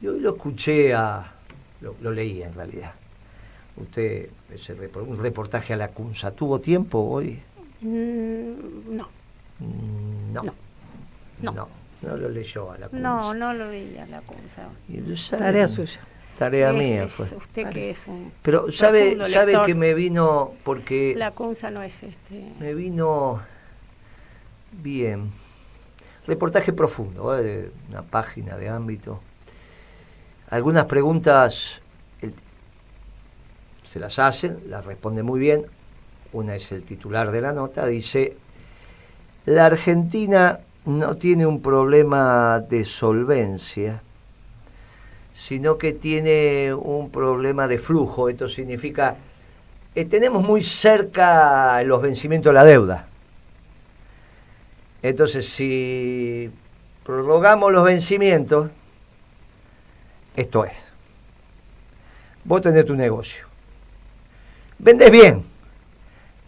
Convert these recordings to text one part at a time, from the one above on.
Yo lo escuché lo leí en realidad. Usted, un reportaje a la CUNSA, ¿tuvo tiempo hoy? No, No, no, no. no lo leyó a la CUNSA. No lo veía la CUNSA. Tarea suya. Tarea mía fue. Usted Parece. que es un Pero sabe que me vino, porque la CUNSA no es me vino bien. Reportaje profundo, de una página de ámbito. Algunas preguntas se las hacen, las responde muy bien. Una es el titular de la nota, dice: la Argentina no tiene un problema de solvencia, sino que tiene un problema de flujo. Esto significa, tenemos muy cerca los vencimientos de la deuda. Entonces, si prorrogamos los vencimientos, esto es, vos tenés tu negocio, vendés bien,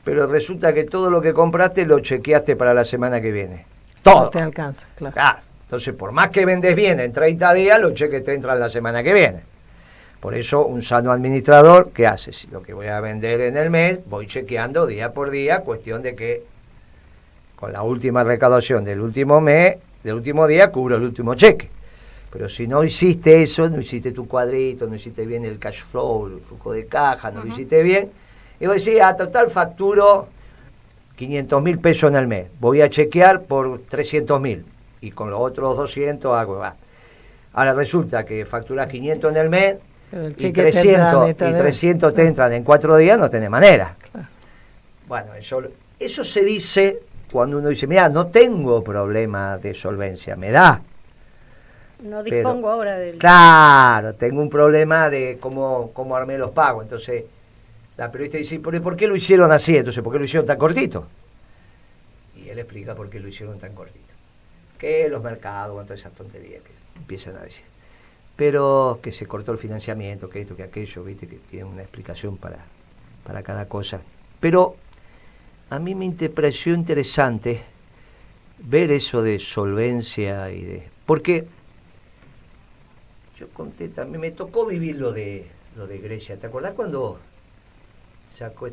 pero resulta que todo lo que compraste lo chequeaste para la semana que viene. Todo. No te alcanza, claro. Entonces, por más que vendés bien en 30 días, los cheques te entran la semana que viene. Por eso, un sano administrador, ¿qué hace? Si lo que voy a vender en el mes, voy chequeando día por día, cuestión de que con la última recaudación del último mes, del último día, cubro el último cheque. Pero si no hiciste eso, no hiciste tu cuadrito, no hiciste bien el cash flow, el flujo de caja, no lo hiciste bien, y vos decís, total facturo 500.000 pesos en el mes, voy a chequear por 300.000, y con los otros 200 hago, Ahora resulta que facturás 500 en el mes, y 300 te entran en 4 días, no tenés manera. Claro. Bueno, eso se dice cuando uno dice, mira, no tengo problema de solvencia, me da. No dispongo ahora del... Claro, tengo un problema de cómo armé los pagos. Entonces, la periodista dice, ¿por qué lo hicieron así? Entonces, ¿por qué lo hicieron tan cortito? Y él explica por qué lo hicieron tan cortito. Que los mercados, con todas esas tonterías que empiezan a decir. Pero que se cortó el financiamiento, que esto, que aquello, viste, que tiene una explicación para cada cosa. Pero a mí me pareció interesante ver eso de solvencia porque yo conté también, me tocó vivir lo de Grecia. ¿Te acordás cuando sacó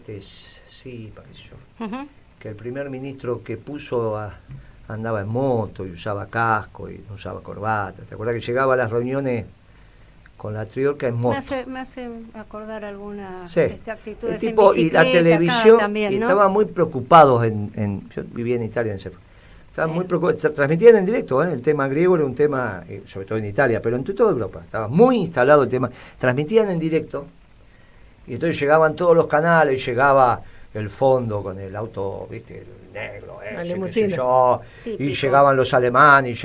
sí, pareció? Que el primer ministro que puso andaba en moto y usaba casco y no usaba corbata. ¿Te acordás que llegaba a las reuniones con la Triorca en moto? Me hace acordar algunas actitudes el tipo, en bicicleta, y la televisión, también, ¿no? y estaban muy preocupados yo vivía en Italia en ese época. Estaban muy preocupados, transmitían en directo, el tema griego era un tema, sobre todo en Italia, pero en toda Europa, estaba muy instalado el tema, transmitían en directo, y entonces llegaban todos los canales, llegaba el fondo con el auto, viste, el negro, qué sé yo, y llegaban los alemanes,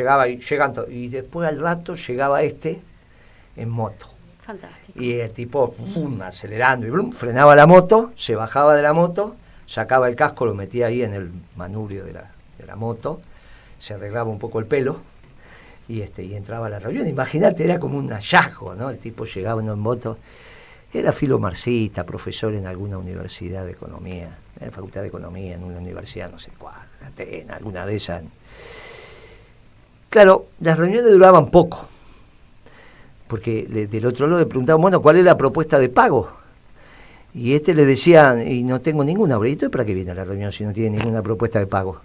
y después al rato llegaba en moto. Fantástico. Y el tipo, acelerando, y frenaba la moto, se bajaba de la moto, sacaba el casco, lo metía ahí en el manubrio de la moto, se arreglaba un poco el pelo, y entraba a la reunión. Imagínate, era como un hallazgo, ¿no? El tipo llegaba en moto, era filomarxista, profesor en alguna universidad de economía, en la facultad de economía, en una universidad, no sé cuál, Atenas, alguna de esas. Claro, las reuniones duraban poco, porque del otro lado le preguntaban, bueno, ¿cuál es la propuesta de pago? Y le decía, y no tengo ninguna. ¿Y entonces para qué viene la reunión si no tiene ninguna propuesta de pago?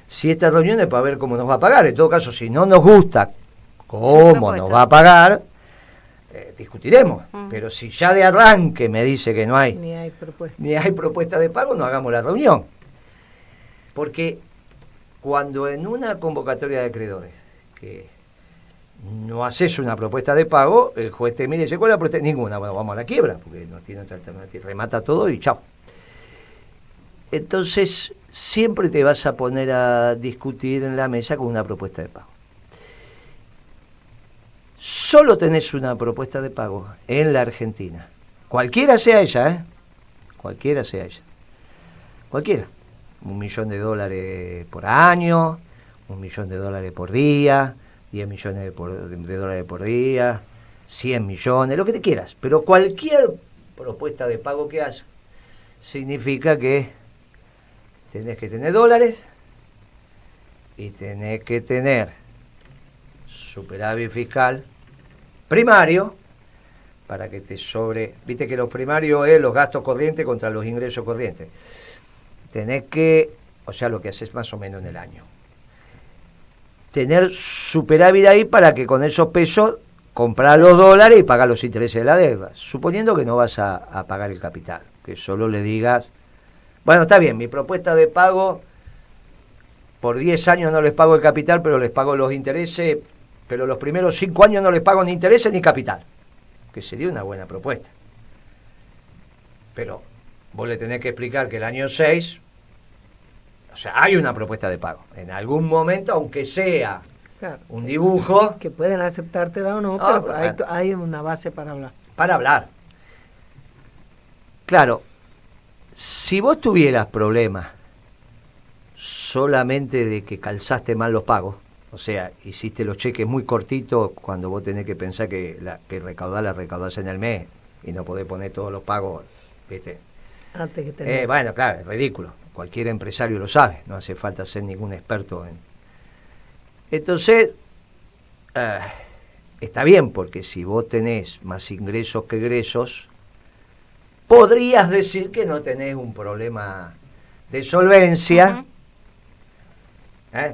Si esta reunión es para ver cómo nos va a pagar, en todo caso, si no nos gusta cómo nos va a pagar, discutiremos. Pero si ya de arranque me dice que no hay ni hay propuesta de pago, no hagamos la reunión. Porque cuando en una convocatoria de acreedores que no haces una propuesta de pago, el juez te mira y dice, ¿cuál es la propuesta? Ninguna. Bueno, vamos a la quiebra, porque no tiene otra alternativa. Remata todo y chao. Entonces, siempre te vas a poner a discutir en la mesa con una propuesta de pago. Solo tenés una propuesta de pago en la Argentina. Cualquiera sea ella, Cualquiera sea ella. Cualquiera. $1 millón por año, $1 millón por día, 10 millones de dólares por día, 100 millones, lo que te quieras. Pero cualquier propuesta de pago que hagas significa que tenés que tener dólares y tenés que tener superávit fiscal primario para que te sobre. Viste que los primarios es los gastos corrientes contra los ingresos corrientes. Tenés que, o sea, lo que haces más o menos en el año, tener superávit ahí para que con esos pesos comprar los dólares y pagar los intereses de la deuda, suponiendo que no vas a pagar el capital, que solo le digas, bueno, está bien, mi propuesta de pago, por 10 años no les pago el capital, pero les pago los intereses, pero los primeros 5 años no les pago ni intereses ni capital, que sería una buena propuesta. Pero vos le tenés que explicar que el año 6, o sea, hay una propuesta de pago, en algún momento, aunque sea claro, un dibujo, que pueden aceptártela o no, pero hay una base para hablar. Para hablar. Claro, si vos tuvieras problemas solamente de que calzaste mal los pagos, o sea, hiciste los cheques muy cortitos cuando vos tenés que pensar que la recaudás en el mes y no podés poner todos los pagos, ¿viste? Antes que tener. Bueno, claro, es ridículo. Cualquier empresario lo sabe, no hace falta ser ningún experto en... Entonces, está bien, porque si vos tenés más ingresos que egresos, podrías decir que no tenés un problema de solvencia.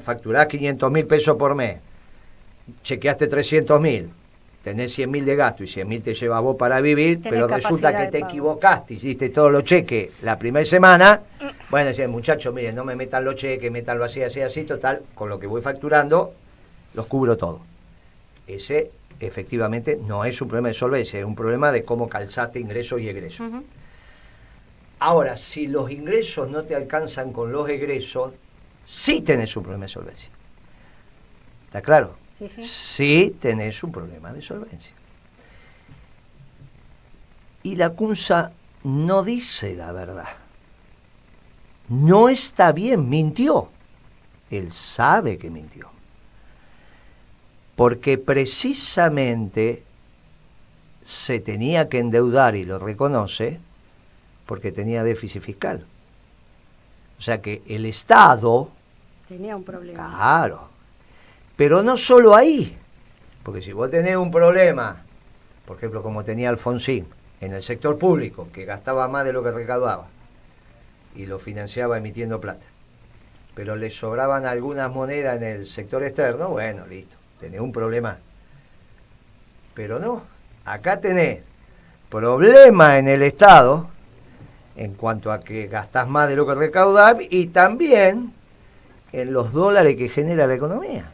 Facturás 500.000 pesos por mes, chequeaste 300.000, tenés 100.000 de gasto y 100.000 te llevas vos para vivir, pero resulta que te equivocaste, hiciste todos los cheques la primera semana. Bueno, decían, muchachos, miren, no me metan los cheques, métanlo así, así, así, total, con lo que voy facturando, los cubro todo. Ese, efectivamente, no es un problema de solvencia, es un problema de cómo calzaste ingresos y egresos. Ahora, si los ingresos no te alcanzan con los egresos, sí tenés un problema de solvencia. ¿Está claro? Sí, sí. Sí tenés un problema de solvencia. Y la CUNSA no dice la verdad. No está bien, mintió. Él sabe que mintió. Porque precisamente se tenía que endeudar, y lo reconoce, porque tenía déficit fiscal. O sea que el Estado... tenía un problema. Claro. Pero no solo ahí. Porque si vos tenés un problema, por ejemplo, como tenía Alfonsín, en el sector público, que gastaba más de lo que recaudaba, y lo financiaba emitiendo plata, pero le sobraban algunas monedas en el sector externo, bueno, listo, tenés un problema. Pero no, acá tenés problema en el Estado, en cuanto a que gastás más de lo que recaudás, y también en los dólares que genera la economía.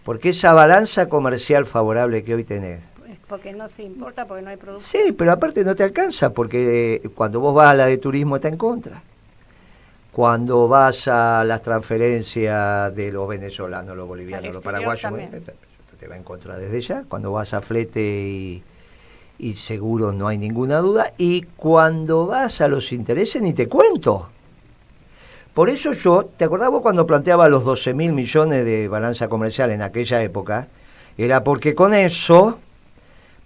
Porque esa balanza comercial favorable que hoy tenés, porque no se importa, porque no hay producto. Sí, pero aparte no te alcanza, porque cuando vos vas a la de turismo está en contra. Cuando vas a las transferencias de los venezolanos, los bolivianos, los paraguayos, te va en contra desde ya. Cuando vas a flete y seguros no hay ninguna duda. Y cuando vas a los intereses ni te cuento. Por eso yo, ¿te acordás vos cuando planteaba los 12.000 millones de balanza comercial en aquella época? Era porque con eso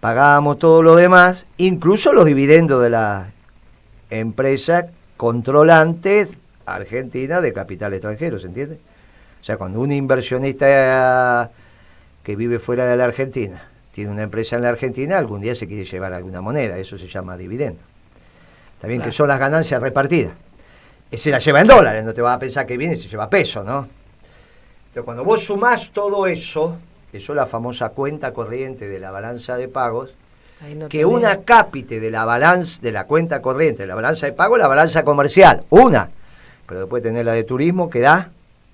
pagábamos todo lo demás, incluso los dividendos de la empresa controlante argentina de capital extranjero, ¿se entiende? O sea, cuando un inversionista que vive fuera de la Argentina tiene una empresa en la Argentina, algún día se quiere llevar alguna moneda, eso se llama dividendo. Está bien, claro, que son las ganancias repartidas. Se la lleva en dólares, no te vas a pensar que viene y se lleva peso, ¿no? Entonces, cuando vos sumás todo eso, eso es la famosa cuenta corriente de la balanza de pagos, no que una cápite de la balanza, de la cuenta corriente, de la balanza de pagos, la balanza comercial, una. Pero después tenés la de turismo que da,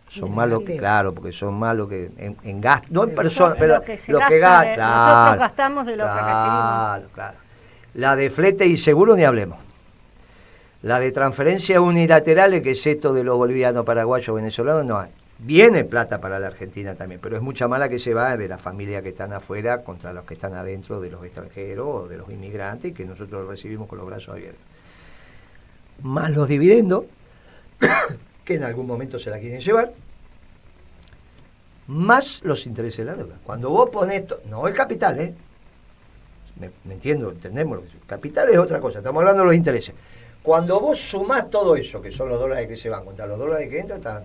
son más lo que, claro, porque son más lo que en gasto, no en personas, pero lo que gastan. Claro, nosotros gastamos de lo que recibimos. Claro. La de flete y seguro ni hablemos. La de transferencias unilaterales, que es esto de los bolivianos, paraguayos, venezolanos, no hay. Viene plata para la Argentina también, pero es mucha mala que se va de las familias que están afuera contra los que están adentro, de los extranjeros o de los inmigrantes, que nosotros los recibimos con los brazos abiertos. Más los dividendos, que en algún momento se la quieren llevar, más los intereses de la deuda. Cuando vos pones, no el capital, me entiendo, entendemos, el capital es otra cosa, estamos hablando de los intereses. Cuando vos sumás todo eso, que son los dólares que se van contra los dólares que entran,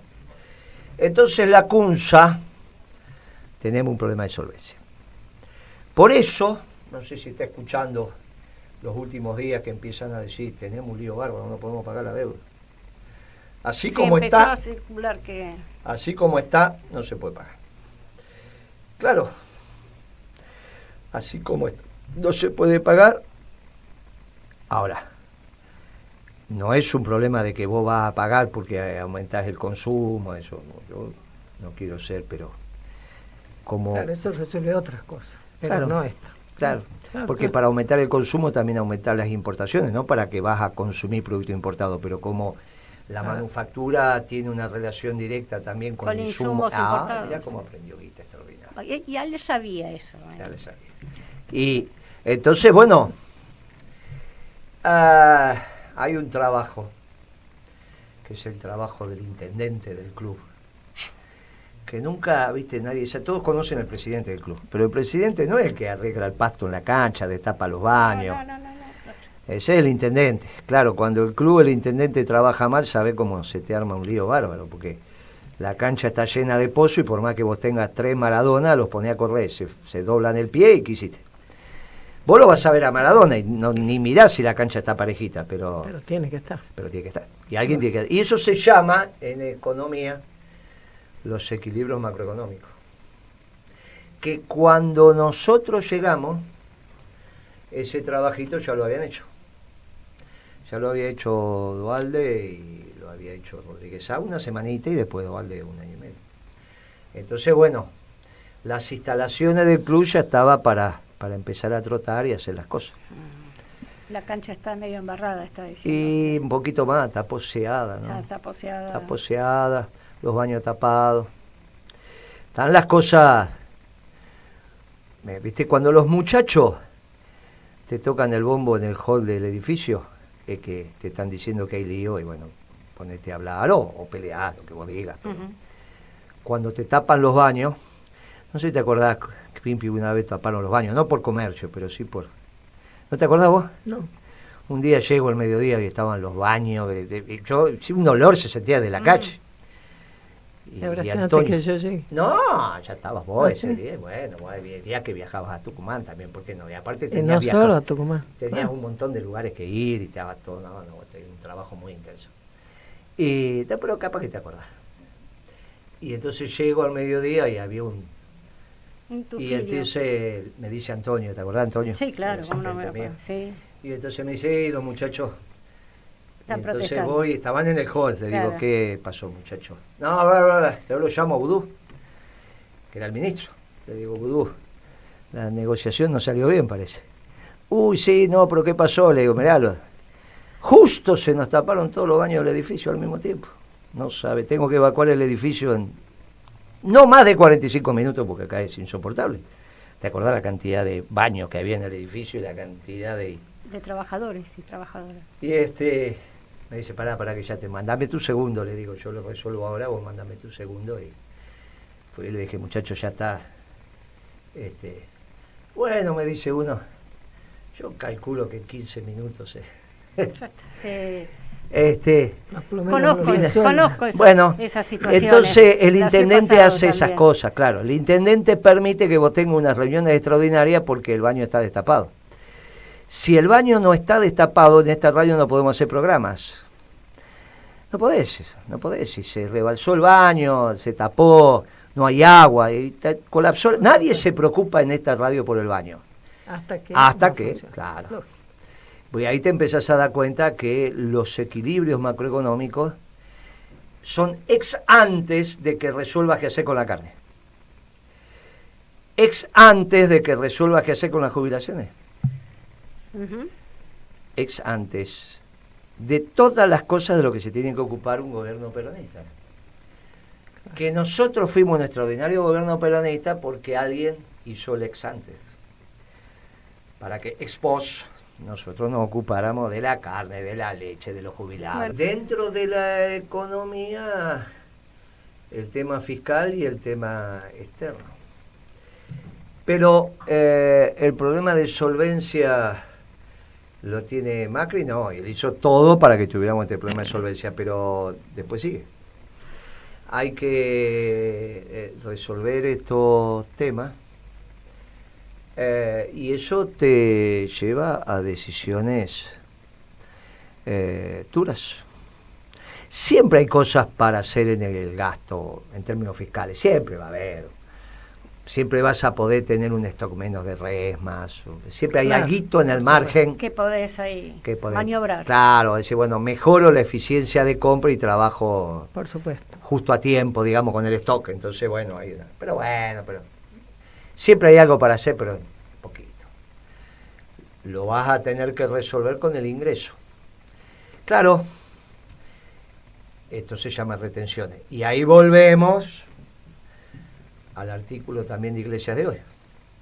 entonces la CUNSA, tenemos un problema de solvencia. Por eso, no sé si está escuchando los últimos días que empiezan a decir, tenemos un lío bárbaro, no podemos pagar la deuda. Así sí, como empezó está, a circular que... así como está, no se puede pagar. Claro, así como está, no se puede pagar. Ahora, no es un problema de que vos vas a pagar porque aumentás el consumo, eso yo no quiero ser, pero como... Claro, eso resuelve otras cosas, pero claro, no esta. Claro, porque para aumentar el consumo también aumentar las importaciones, no para que vas a consumir producto importado, pero como la manufactura tiene una relación directa también con insumos importados. Mirá cómo aprendió Guita, extraordinario. Ya le sabía eso. Ya le sabía. Y entonces, bueno, hay un trabajo, que es el trabajo del intendente del club, que nunca, viste, nadie, todos conocen al presidente del club, pero el presidente no es el que arregla el pasto en la cancha, destapa los baños. No. Ese es el intendente. Claro, cuando el intendente trabaja mal, sabe cómo se te arma un lío bárbaro, porque la cancha está llena de pozo y por más que vos tengas 3 Maradona, los ponés a correr, se doblan el pie y ¿qué hiciste? Vos lo vas a ver a Maradona y ni mirás si la cancha está parejita, pero tiene que estar. Pero tiene que estar. Y alguien tiene que estar. Y eso se llama, en economía, los equilibrios macroeconómicos. Que cuando nosotros llegamos, ese trabajito ya lo habían hecho. Ya lo había hecho Duhalde y lo había hecho Rodríguez Sá una semanita y después Duhalde 1 año y medio. Entonces, bueno, las instalaciones del club ya estaba para empezar a trotar y hacer las cosas. La cancha está medio embarrada, está diciendo. Y un poquito más, está poseada, ¿no? Está poseada. Está poseada, los baños tapados. Están las cosas... ¿Viste? Cuando los muchachos te tocan el bombo en el hall del edificio, es que te están diciendo que hay lío y bueno, ponete a hablar o pelear, lo que vos digas. Cuando te tapan los baños, no sé si te acordás que Pimpi una vez taparon los baños, no por comercio, pero sí por... ¿No te acordás vos? No. Un día llego al mediodía y estaban los baños, un olor se sentía de la calle. Y Antonio, que yo llegué. No, ya estabas vos ese ¿sí? día, bueno, el día que viajabas a Tucumán también, ¿por qué no? Y aparte tenías solo a Tucumán. Tenías un montón de lugares que ir y te dabas todo, tenías un trabajo muy intenso. Pero capaz que te acordás. Y entonces llego al mediodía y había y entonces me dice Antonio, ¿te acordás, Antonio? Sí, claro, sí. Y entonces me dice, los muchachos... Entonces voy, estaban en el hall, le digo, ¿qué pasó, muchachos? No, te lo llamo a Vudú, que era el ministro. Le digo, Vudú, la negociación no salió bien, parece. Uy, sí, no, pero ¿qué pasó? Le digo, mirá, justo se nos taparon todos los baños del edificio al mismo tiempo. No sabe, tengo que evacuar el edificio en no más de 45 minutos porque acá es insoportable. ¿Te acordás la cantidad de baños que había en el edificio y la cantidad de trabajadores y trabajadoras? Y me dice, pará, que ya mandame tu segundo, le digo, yo lo resuelvo ahora, vos mandame tu segundo. Y le dije, muchacho, ya está. Bueno, me dice uno, yo calculo que en 15 minutos conozco esa situación. Entonces el intendente hace esas cosas, claro. El intendente permite que vos tengas unas reuniones extraordinarias porque el baño está destapado. Si el baño no está destapado, en esta radio no podemos hacer programas. No podés. Si se rebalsó el baño, se tapó, no hay agua, y colapsó. Nadie se preocupa en esta radio por el baño. Hasta que claro. Pues ahí te empezás a dar cuenta que los equilibrios macroeconómicos son ex antes de que resuelvas qué hacer con la carne. Ex antes de que resuelvas qué hacer con las jubilaciones. Ex antes de todas las cosas de lo que se tiene que ocupar un gobierno peronista. Que nosotros fuimos un extraordinario gobierno peronista porque alguien hizo el ex antes. Para que ex post nosotros nos ocupáramos de la carne, de la leche, de los jubilados. Bueno. Dentro de la economía, el tema fiscal y el tema externo. Pero el problema de solvencia lo tiene Macri, no, él hizo todo para que tuviéramos este problema de solvencia, pero después sigue. Hay que resolver estos temas Y eso te lleva a decisiones duras. Siempre hay cosas para hacer en el gasto, en términos fiscales, siempre va a haber. Siempre vas a poder tener un stock menos de resmas, siempre hay alguito en el margen. Que podés ahí maniobrar. Claro, decir, bueno, mejoro la eficiencia de compra y trabajo, por supuesto, justo a tiempo, digamos, con el stock. Entonces, bueno, pero siempre hay algo para hacer, pero poquito. Lo vas a tener que resolver con el ingreso. Claro, esto se llama retenciones. Y ahí volvemos al artículo también de Iglesias de hoy.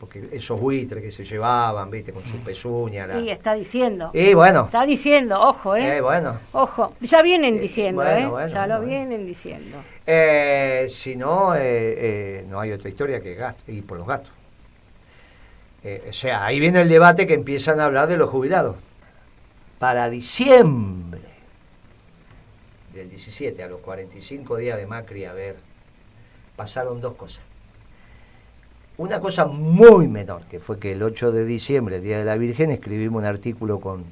Porque esos buitres que se llevaban, viste, con sus pezuñas. Sí, está diciendo. Bueno. Está diciendo, ojo, bueno. Ojo, ya vienen diciendo, ya lo bueno. Vienen diciendo. Si no, no hay otra historia que gasto, y por los gastos. O sea, ahí viene el debate que empiezan a hablar de los jubilados. Para diciembre del 17, a los 45 días de Macri, pasaron dos cosas. Una cosa muy menor, que fue que el 8 de diciembre, el Día de la Virgen, escribimos un artículo con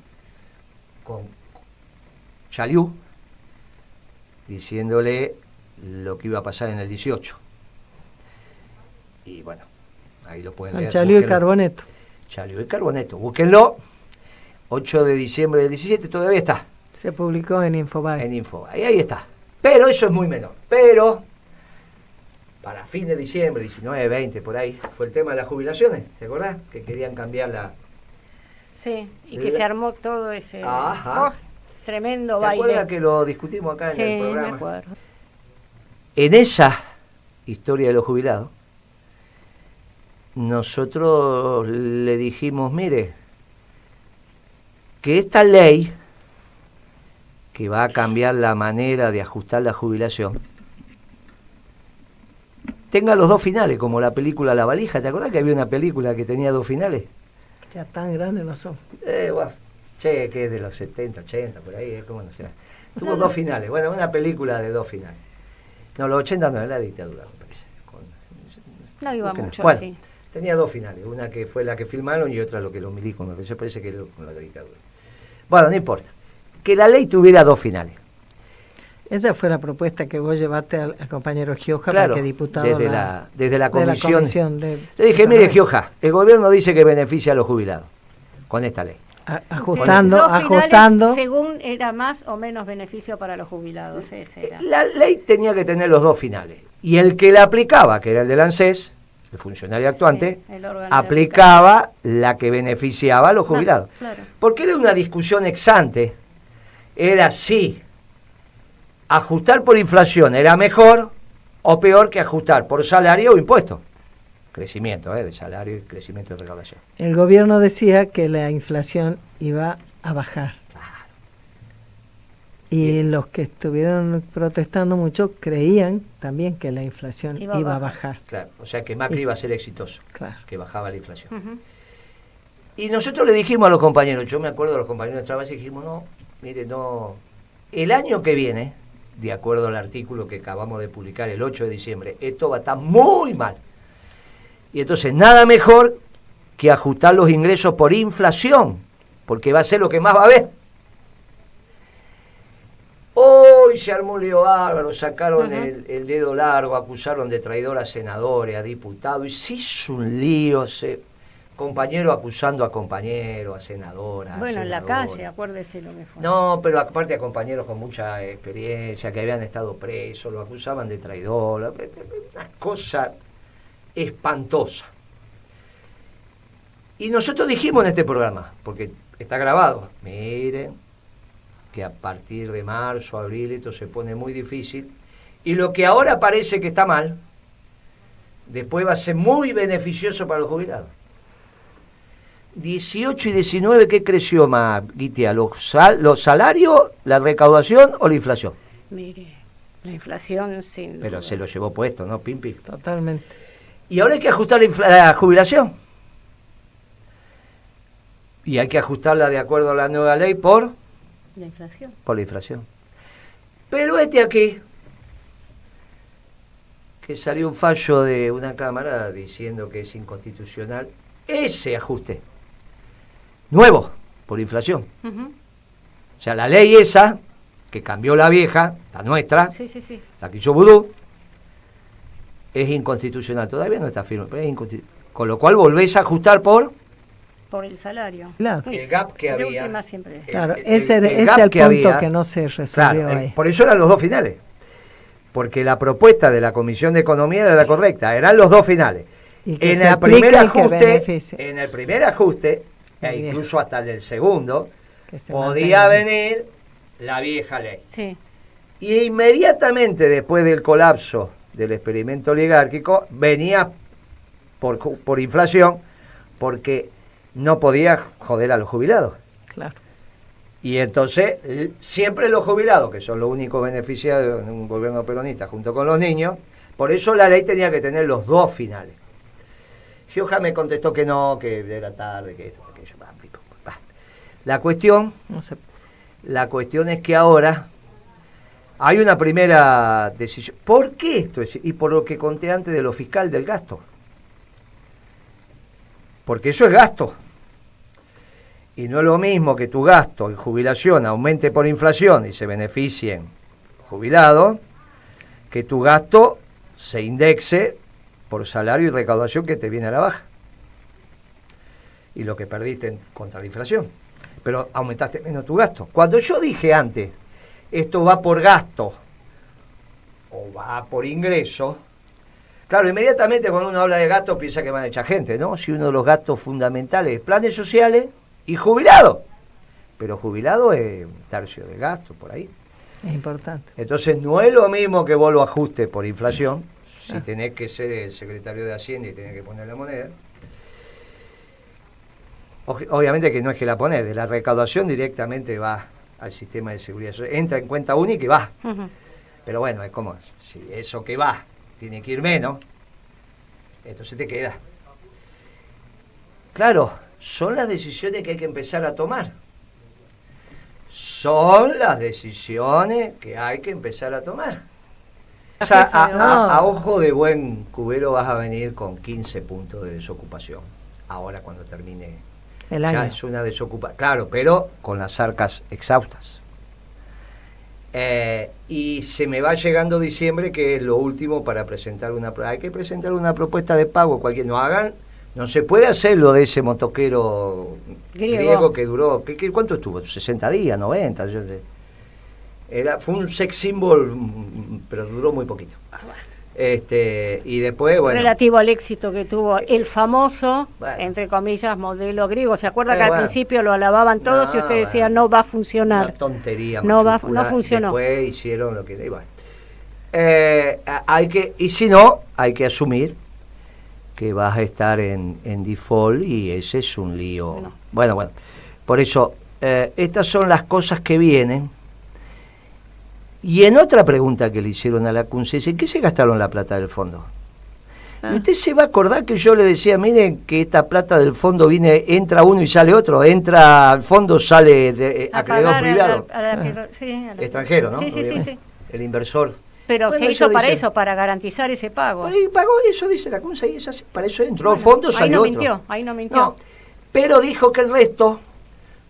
Chaliú, diciéndole lo que iba a pasar en el 18. Y bueno, ahí lo pueden leer. Chaliú y Carboneto. Chaliú y Carboneto, búsquenlo. 8 de diciembre del 17 todavía está. Se publicó en Infobae. En Infobae, ahí está. Pero eso es muy menor. Pero para fin de diciembre, 19, 20, por ahí, fue el tema de las jubilaciones, ¿te acordás? Que querían cambiar la... Sí, y que se armó todo ese tremendo ¿Te baile. acuerdas que lo discutimos acá en el programa? Sí, me acuerdo. En esa historia de los jubilados, nosotros le dijimos, mire, que esta ley, que va a cambiar la manera de ajustar la jubilación, tenga los dos finales, como la película La Valija. ¿Te acordás que había una película que tenía dos finales? Ya tan grandes no son. Que es de los 70, 80, por ahí, ¿cómo no sé? Tuvo dos finales. Bueno, una película de dos finales. No, los 80 no, era la dictadura, me parece. No iba mucho bueno, así. Tenía dos finales, una que fue la que filmaron y otra lo que los milicos, me parece que con la dictadura. Bueno, no importa. Que la ley tuviera dos finales. Esa fue la propuesta que vos llevaste al compañero Gioja, claro, para que diputado desde la comisión. Le dije, mire Gioja, el gobierno dice que beneficia a los jubilados con esta ley. Ajustando. Según era más o menos beneficio para los jubilados. Ese era. La ley tenía que tener los dos finales. Y el que la aplicaba, que era el del ANSES, el funcionario actuante, aplicaba la que beneficiaba a los jubilados. Claro. Porque era una discusión ex ante. Era si ajustar por inflación era mejor o peor que ajustar por salario o impuesto. Crecimiento de salario y crecimiento de recaudación. El gobierno decía que la inflación iba a bajar. Claro. Y los que estuvieron protestando mucho creían también que la inflación iba a bajar. Claro, o sea que Macri iba a ser exitoso, claro, que bajaba la inflación. Y nosotros le dijimos a los compañeros, yo me acuerdo de los compañeros de trabajo, y dijimos, no, mire, no, el año que viene, de acuerdo al artículo que acabamos de publicar el 8 de diciembre, esto va a estar muy mal. Y entonces nada mejor que ajustar los ingresos por inflación, porque va a ser lo que más va a haber. Hoy se armó un lío bárbaro, sacaron el dedo largo, acusaron de traidor a senadores, a diputados, y se hizo un lío, compañero acusando a compañero, a senadoras. Bueno, a en la calle, acuérdese lo que fue. No, pero aparte a compañeros con mucha experiencia, que habían estado presos, lo acusaban de traidor, una cosa espantosa. Y nosotros dijimos en este programa, porque está grabado, miren, que a partir de marzo, abril, esto se pone muy difícil, y lo que ahora parece que está mal, después va a ser muy beneficioso para los jubilados. 18 y 19, ¿qué creció más, Guitia? ¿Los salarios, la recaudación o la inflación? Mire, la inflación sin Pero duda. se lo llevó puesto, ¿no, Pimpi? Totalmente. Y ahora hay que ajustar la jubilación. Y hay que ajustarla de acuerdo a la nueva ley por la inflación. Por la inflación. Pero aquí, que salió un fallo de una cámara diciendo que es inconstitucional ese ajuste nuevo por inflación. O sea, la ley esa, que cambió la vieja, la nuestra, la que hizo Vudú, es inconstitucional. Todavía no está firme, pero es inconstitucional. Con lo cual volvés a ajustar por el salario. Claro. El gap que había. Claro, ese es el punto que no se resolvió ahí. Por eso eran los dos finales. Porque la propuesta de la Comisión de Economía era la correcta, eran los dos finales. En el primer ajuste, e incluso hasta el segundo, podía venir la vieja ley. Sí. Y inmediatamente después del colapso del experimento oligárquico, venía por inflación, porque no podía joder a los jubilados. Claro. Y entonces, siempre los jubilados, que son los únicos beneficiados de un gobierno peronista junto con los niños, por eso la ley tenía que tener los dos finales. Gioja me contestó que no, que era tarde, que esto, aquello. La cuestión es que ahora hay una primera decisión. ¿Por qué esto es? Y por lo que conté antes de lo fiscal del gasto. Porque eso es gasto. Y no es lo mismo que tu gasto en jubilación aumente por inflación y se beneficien jubilados, que tu gasto se indexe por salario y recaudación que te viene a la baja. Y lo que perdiste contra la inflación. Pero aumentaste menos tu gasto. Cuando yo dije antes, esto va por gasto o va por ingreso, claro, inmediatamente cuando uno habla de gasto piensa que van a echar gente, ¿no? Si uno de los gastos fundamentales es planes sociales y jubilado. Pero jubilado es un tercio de gasto, por ahí. Es importante. Entonces no es lo mismo que vos lo ajustes por inflación, si tenés que ser el secretario de Hacienda y tenés que poner la moneda. Obviamente que no es que la ponés, de la recaudación directamente va al sistema de seguridad social. Entra en cuenta única y va. Pero bueno, es como, si eso que va tiene que ir menos, entonces te queda. Claro, son las decisiones que hay que empezar a tomar. Son las decisiones que hay que empezar a tomar. A ojo de buen cubero vas a venir con 15 puntos de desocupación. Ahora cuando termine el año. Ya es una desocupación. Claro, pero con las arcas exhaustas. Y se me va llegando diciembre, que es lo último para presentar hay que presentar una propuesta de pago. No se puede hacer lo de ese motoquero griego que duró, ¿cuánto estuvo? 60 días, 90. Fue un sex symbol, pero duró muy poquito. Y después, bueno, relativo al éxito que tuvo el famoso, entre comillas, modelo griego. ¿Se acuerda que al principio lo alababan todos y usted decía no va a funcionar? Una tontería. No funcionó. Después hicieron lo que... y si no, hay que asumir que vas a estar en default, y ese es un lío. No. Bueno, por eso, estas son las cosas que vienen. Y en otra pregunta que le hicieron a la CUNCE, ¿en qué se gastaron la plata del fondo? Y usted se va a acordar que yo le decía, miren que esta plata del fondo entra uno y sale otro, entra al fondo, sale acreedor privado. Extranjero, ¿no? Sí. El inversor. Pero se hizo para eso, para garantizar ese pago. Y pagó, eso dice la CUNCE, y es así, para eso entró el fondo, salió otro. Ahí no mintió. No, pero dijo que el resto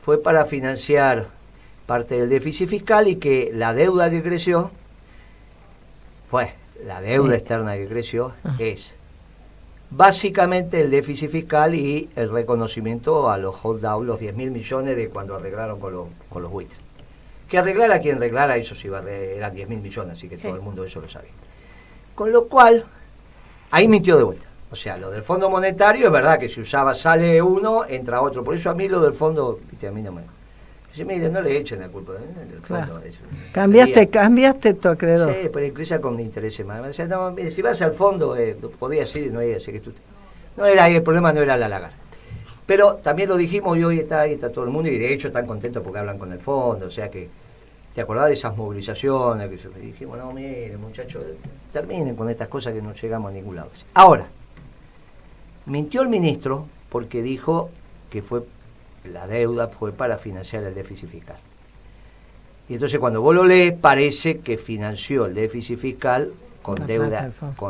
fue para financiar parte del déficit fiscal, y que la deuda que creció, la deuda externa que creció, es básicamente el déficit fiscal y el reconocimiento a los hold-down, los 10.000 millones de cuando arreglaron con los buitres. Que arreglara quien arreglara, eso sí eran 10.000 millones, así que todo el mundo eso lo sabía. Con lo cual, ahí mintió de vuelta. O sea, lo del Fondo Monetario es verdad que si usaba, sale uno, entra otro. Por eso a mí lo del fondo, a mí no me... no le echen la culpa del fondo. Cambiaste tu acreedor. Sí, pero incluso con intereses más. O sea, no, mire, si vas al fondo, podías ir, no era, que tú no era ahí, el problema no era la lagar. Pero también lo dijimos, y hoy está todo el mundo, y de hecho están contentos porque hablan con el fondo. O sea que, ¿te acordás de esas movilizaciones? Que dijimos, no, mire, muchachos, terminen con estas cosas que no llegamos a ningún lado. Ahora, mintió el ministro porque dijo que la deuda fue para financiar el déficit fiscal. Y entonces cuando vos lo lees, parece que financió el déficit fiscal con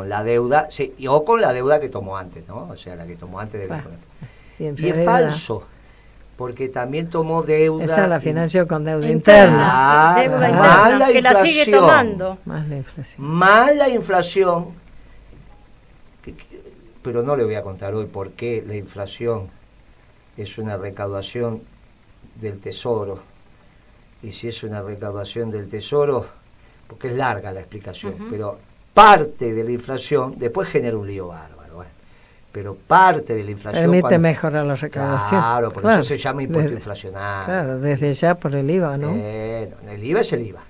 la deuda, sí, o con la deuda que tomó antes, ¿no? O sea, la que tomó antes de Y es falso, porque también tomó deuda. Esa la financió con deuda interna. Deuda interna, que la sigue tomando. Más la inflación. Pero no le voy a contar hoy por qué la inflación es una recaudación del Tesoro. Y si es una recaudación del Tesoro, porque es larga la explicación, pero parte de la inflación después genera un lío bárbaro. Pero parte de la inflación... Permite mejorar la recaudación. Claro, por eso se llama impuesto inflacionario. Claro, desde ya por el IVA, ¿no? El IVA es el IVA.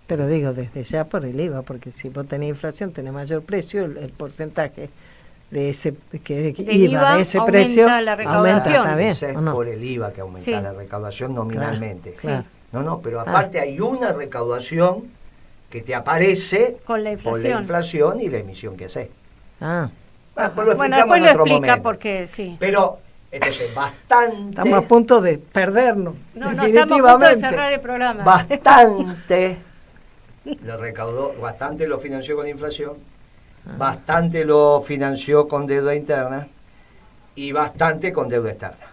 Pero digo, desde ya por el IVA, porque si vos tenés inflación, tenés mayor precio, el porcentaje de ese IVA de ese precio la recaudación. Aumenta, es por el IVA que aumenta la recaudación nominalmente. Claro. No, pero aparte hay una recaudación que te aparece con la inflación y la emisión que haces. Bueno, después lo explica porque sí. Pero, entonces, bastante... Estamos a punto de perdernos. No, estamos a punto de cerrar el programa. Bastante lo recaudó, bastante lo financió con inflación, bastante lo financió con deuda interna y bastante con deuda externa.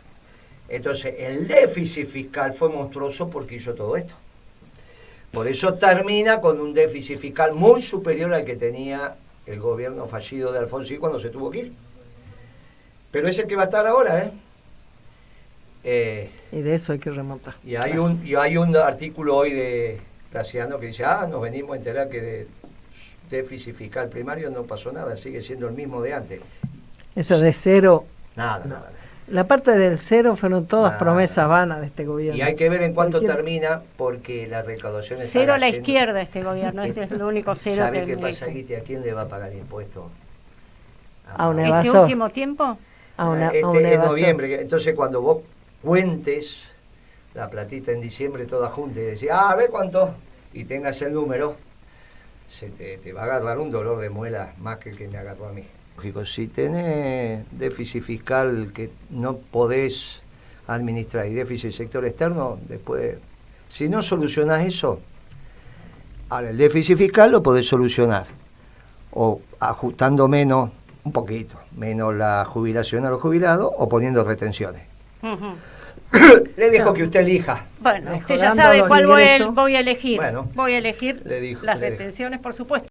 Entonces, el déficit fiscal fue monstruoso porque hizo todo esto. Por eso termina con un déficit fiscal muy superior al que tenía el gobierno fallido de Alfonsín cuando se tuvo que ir. Pero es el que va a estar ahora, y de eso hay que remontar. Y hay un artículo hoy de Graciano que dice, nos venimos a enterar que de déficit fiscal primario no pasó nada, sigue siendo el mismo de antes. Eso de cero... Nada. La parte del cero fueron todas promesas vanas de este gobierno. Y hay que ver en cuánto termina, porque la recaudación está cero a la izquierda este gobierno, este es lo único cero que ¿Sabe qué pasa, Guiti? ¿A quién le va a pagar impuestos? A un evasor. ¿Este último tiempo? A un en noviembre. Entonces cuando vos cuentes la platita en diciembre toda junta y decís, a ver cuánto, y tengas el número, se te va a agarrar un dolor de muela más que el que me agarró a mí. Si tenés déficit fiscal que no podés administrar y déficit sector externo, después, si no solucionás eso, ahora el déficit fiscal lo podés solucionar, o ajustando menos, un poquito, menos la jubilación a los jubilados, o poniendo retenciones. Le dejo que usted elija. Bueno, usted ya sabe cuál voy a elegir. Bueno, voy a elegir las retenciones, por supuesto.